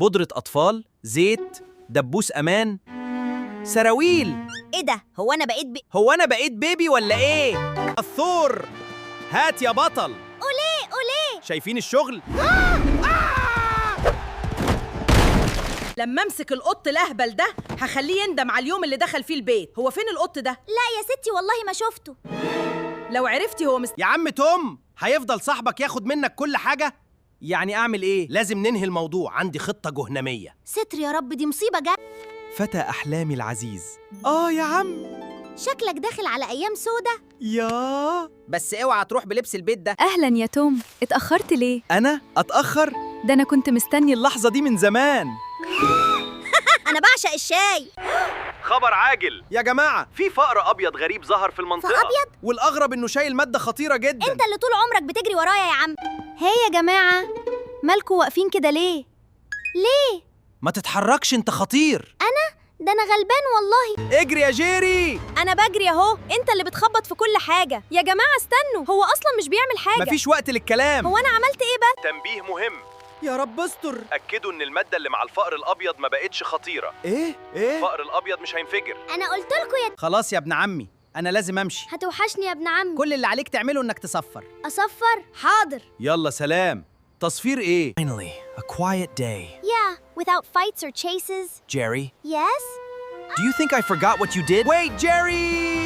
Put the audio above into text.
بودرة أطفال، زيت، دبوس أمان، سراويل. ايه ده؟ هو أنا بقيت بيبي ولا إيه؟ الثور، هات يا بطل. أوليه شايفين الشغل؟ لما امسك القط الاهبل ده هخليه يندم على اليوم اللي دخل فيه البيت. هو فين القط ده؟ لا يا ستي والله ما شفته. لو عرفتي هو يا عم توم، هيفضل صاحبك ياخد منك كل حاجة؟ يعني أعمل إيه؟ لازم ننهي الموضوع، عندي خطة جهنمية. ستر يا رب، دي مصيبة فتى أحلامي العزيز. يا عم. شكلك داخل على أيام سودة. يا بس اوعى تروح بلبس البيت ده. أهلاً يا توم، اتأخرت ليه؟ أنا أتأخر؟ ده أنا كنت مستني اللحظة دي من زمان. أنا بعشق الشاي. خبر عاجل يا جماعة، في فأر أبيض غريب ظهر في المنطقة. أبيض؟ والأغرب إنه شايل مادة خطيرة جدا. أنت اللي طول عمرك بتجري ورايا يا عم. هي يا جماعة، مالكوا واقفين كده ليه؟ ما تتحركش، أنت خطير. ده أنا غلبان والله. اجري يا جيري. أنا بجري أهو، أنت اللي بتخبط في كل حاجة. يا جماعة استنوا، هو أصلا مش بيعمل حاجة. مفيش وقت للكلام. هو أنا عملت إيه بس؟ تنبيه مهم، يا رب استر. أكدوا إن المادة اللي مع الفأر الأبيض ما بقتش خطيرة. ايه الفأر الأبيض مش هينفجر. أنا قلت لكم يا خلاص يا ابن عمي، انا لازم امشي. هتوحشني يا ابن عمي. كل اللي عليك تعمله انك تصفر. أصفر؟ حاضر. يلا سلام. تصفير إيه؟ Finally, a quiet day. Yeah, without fights or chases. Jerry, Yes? do you think I forgot what you did? Wait, Jerry!